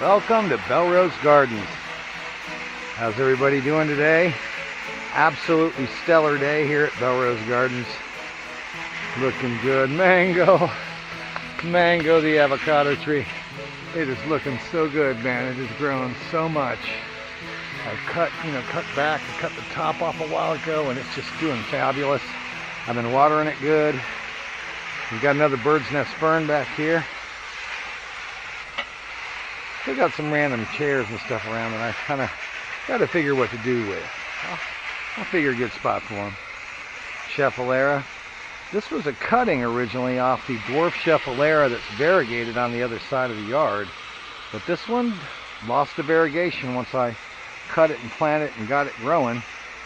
Welcome to Belrose Gardens. How's everybody doing today? Absolutely stellar day here at Belrose Gardens. Looking good. Mango, the avocado tree. It is looking so good, man. It has grown so much. I cut back and cut the top off a while ago, and it's just doing fabulous. I've been watering it good. We've got another bird's nest fern back here. Still got some random chairs and stuff around that I kind of got to figure what to do with. I'll figure a good spot for them. Scheffalera. This was a cutting originally off the dwarf Scheffalera that's variegated on the other side of the yard. But this one lost the variegation once I cut it and planted it and got it growing.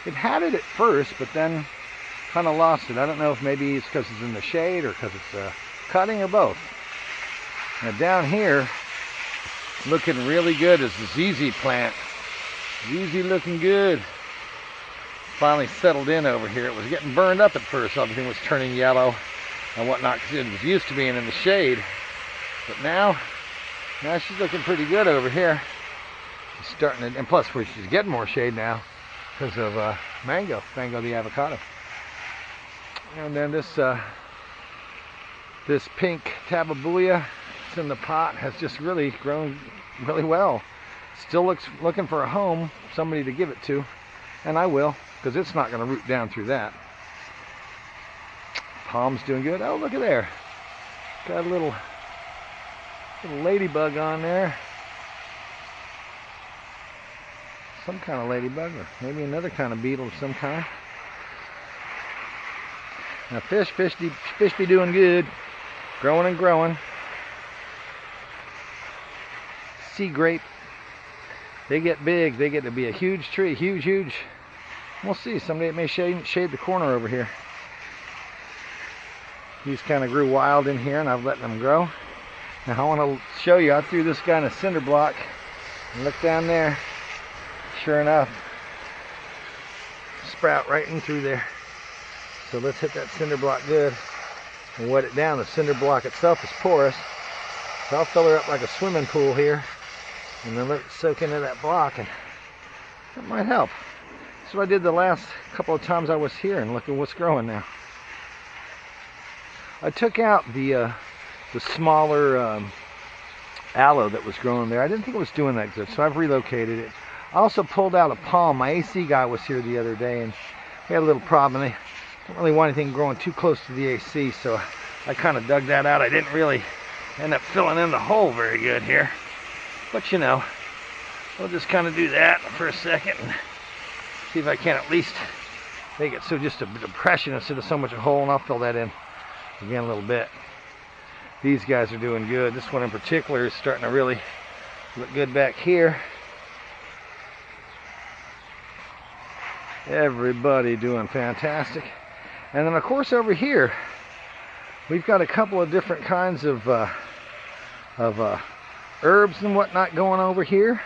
It had it at first, but then kind of lost it. I don't know if maybe it's because it's in the shade or because it's cutting or both. Now down here, looking really good is the ZZ plant. ZZ looking good. Finally settled in over here. It was getting burned up at first. Everything was turning yellow and whatnot because it was used to being in the shade. But now she's looking pretty good over here. She's starting to, and plus she's getting more shade now because of Mango the avocado. And then this pink tababuia, it's in the pot, has just really grown really well. Still looking for a home, somebody to give it to, and I will, because it's not going to root down through that. Palm's doing good. Oh, look at there. Got a little ladybug on there. Some kind of ladybug, or maybe another kind of beetle of some kind. Now fish be doing good. Growing and growing. Sea grape. They get big. They get to be a huge tree. Huge. We'll see. Someday it may shade the corner over here. These kind of grew wild in here, and I've let them grow. Now I want to show you. I threw this guy in a cinder block. And look down there. Sure enough, sprout right in through there. So let's hit that cinder block good and wet it down. The cinder block itself is porous, so I'll fill her up like a swimming pool here and then let it soak into that block, and that might help. That's what I did the last couple of times I was here, and look at what's growing now. I took out the smaller aloe that was growing there. I didn't think it was doing that good, so I've relocated it. I also pulled out a palm. My AC guy was here the other day, and we had a little problem. They don't really want anything growing too close to the AC, so I kind of dug that out. I didn't really end up filling in the hole very good here. But you know, we'll just kind of do that for a second and see if I can at least make it so just a depression instead of so much a hole, and I'll fill that in again a little bit. These guys are doing good. This one in particular is starting to really look good back here. Everybody doing fantastic. And then of course over here we've got a couple of different kinds of herbs and whatnot going over here.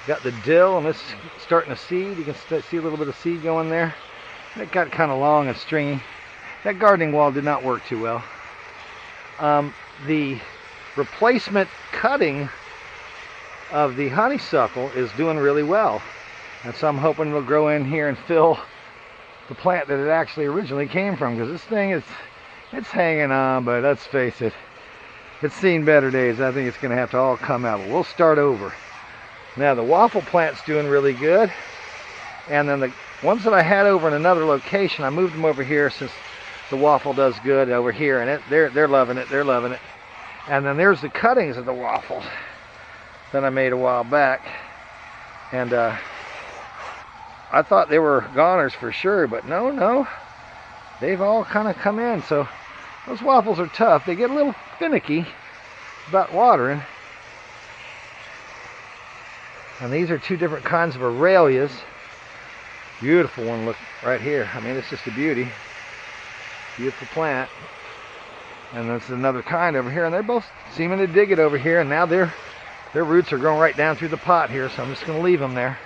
Got the dill, and it's starting to seed. You can see a little bit of seed going there. It got kind of long and stringy. That gardening wall did not work too well. The replacement cutting of the honeysuckle is doing really well. And so I'm hoping it'll grow in here and fill the plant that it actually originally came from, because this thing it's hanging on, but let's face it, it's seen better days. I think it's going to have to all come out. But we'll start over. Now the waffle plant's doing really good, and then the ones that I had over in another location, I moved them over here since the waffle does good over here, and they're loving it. They're loving it. And then there's the cuttings of the waffle that I made a while back, and I thought they were goners for sure, but no, they've all kind of come in. So those waffles are tough. They get a little finicky about watering. And these are two different kinds of Aralias. Beautiful one, look right here. I mean, it's just a beauty. Beautiful plant. And there's another kind over here, and they're both seeming to dig it over here, and now their roots are growing right down through the pot here, so I'm just going to leave them there.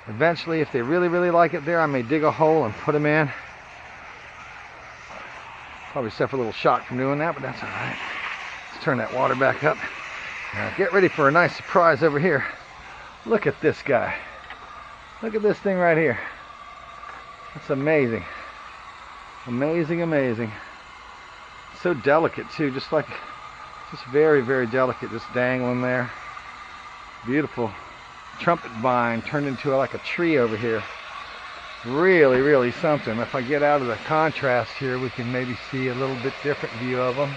Eventually, if they really like it there, I may dig a hole and put them in. Probably suffer a little shock from doing that, but that's all right. Let's turn that water back up. Now get ready for a nice surprise over here. Look at this guy. Look at this thing right here. That's amazing. Amazing, amazing. So delicate too, just very, very delicate, just dangling there. Beautiful trumpet vine turned into like a tree over here. Really, really something. If I get out of the contrast here, we can maybe see a little bit different view of them.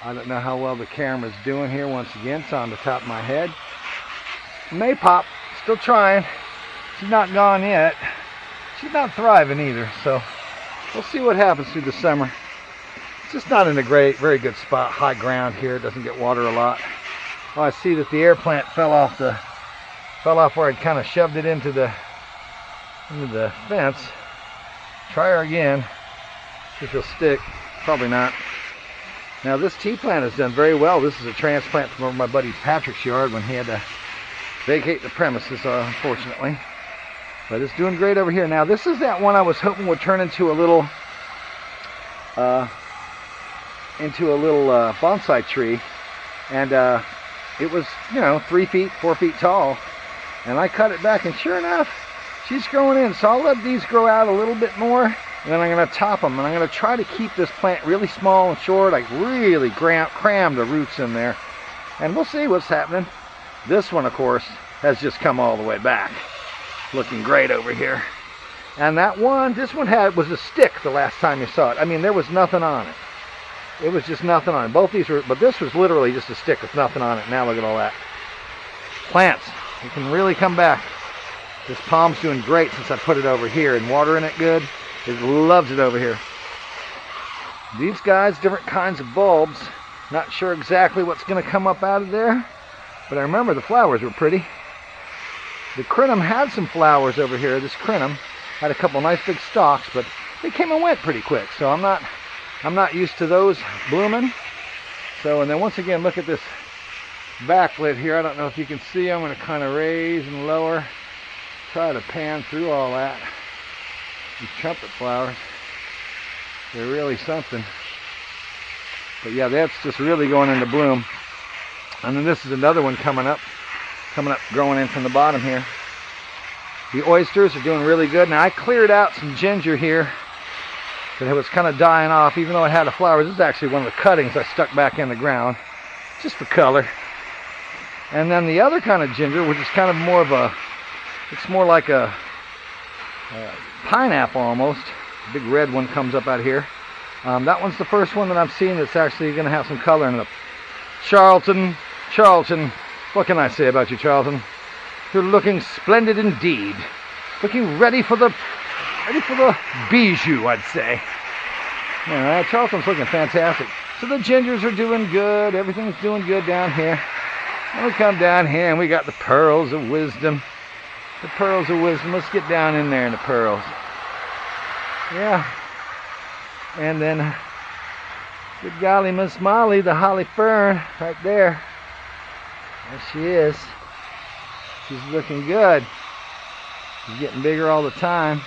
I don't know how well the camera's doing here. Once again, it's on the top of my head. Maypop, still trying. She's not gone yet. She's not thriving either, so we'll see what happens through the summer. It's just not in a very good spot. High ground here. It doesn't get water a lot. Oh, I see that the air plant fell off where I'd kind of shoved it into the fence. Try her again. See if she'll stick. Probably not. Now this tea plant has done very well. This is a transplant from over my buddy Patrick's yard when he had to vacate the premises, unfortunately. But it's doing great over here. Now this is that one I was hoping would turn into a little bonsai tree, and it was, you know, 3 feet, 4 feet tall, and I cut it back, and sure enough, she's growing in. So I'll let these grow out a little bit more, and then I'm going to top them, and I'm going to try to keep this plant really small and short, like really cram the roots in there, and we'll see what's happening. This one, of course, has just come all the way back. Looking great over here. And that one, this one was a stick the last time you saw it. I mean, there was nothing on it. It was just nothing on it. Both these were, but this was literally just a stick with nothing on it. Now look at all that. Plants, you can really come back. This palm's doing great since I put it over here and watering it good. It loves it over here. These guys, different kinds of bulbs. Not sure exactly what's going to come up out of there, but I remember the flowers were pretty. The crinum had some flowers over here. This crinum had a couple nice big stalks, but they came and went pretty quick. So I'm not used to those blooming. So, and then once again, look at this backlit here. I don't know if you can see. I'm going to kind of raise and lower, try to pan through all that. These trumpet flowers, they're really something. But yeah, that's just really going into bloom. And then this is another one coming up, growing in from the bottom here. The oysters are doing really good. Now I cleared out some ginger here that it was kind of dying off, even though it had a flower. This is actually one of the cuttings I stuck back in the ground, just for color. And then the other kind of ginger, which is kind of more of a, it's more like a pineapple almost. A big red one comes up out here. That one's the first one that I'm seeing that's actually going to have some color in it. Charlton, what can I say about you, Charlton? You're looking splendid indeed. Looking ready for the bijou, I'd say. Yeah, Charlton's looking fantastic. So the gingers are doing good. Everything's doing good down here. And we come down here and we got the pearls of wisdom. The pearls of wisdom. Let's get down in there in the pearls. Yeah. And then, good golly, Miss Molly, the holly fern, right there. There she is. She's looking good. She's getting bigger all the time.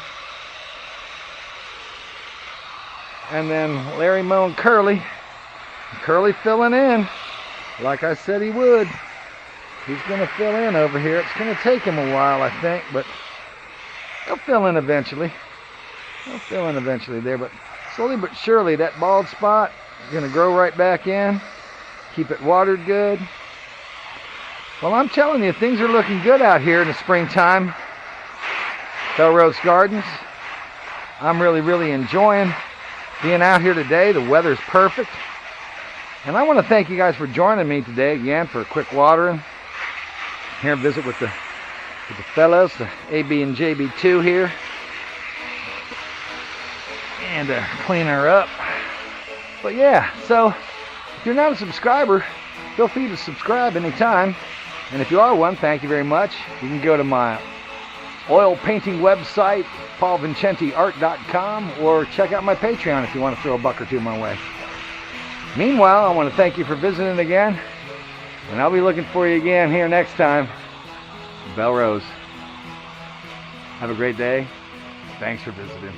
And then Larry, Moe, and Curly. Curly filling in, like I said he would. He's going to fill in over here. It's going to take him a while, I think, but he'll fill in eventually. He'll fill in eventually there, but slowly but surely, that bald spot is going to grow right back in. Keep it watered good. Well, I'm telling you, things are looking good out here in the springtime. Belrose Gardens. I'm really enjoying being out here today. The weather's perfect. And I want to thank you guys for joining me today again for a quick watering. Here, visit with the fellows, the AB and JB2 here. And clean her up. But yeah, so if you're not a subscriber, feel free to subscribe anytime. And if you are one, thank you very much. You can go to my oil painting website, paulvincentiart.com, or check out my Patreon if you want to throw a buck or two my way. Meanwhile, I want to thank you for visiting again, and I'll be looking for you again here next time. Belrose. Have a great day. Thanks for visiting.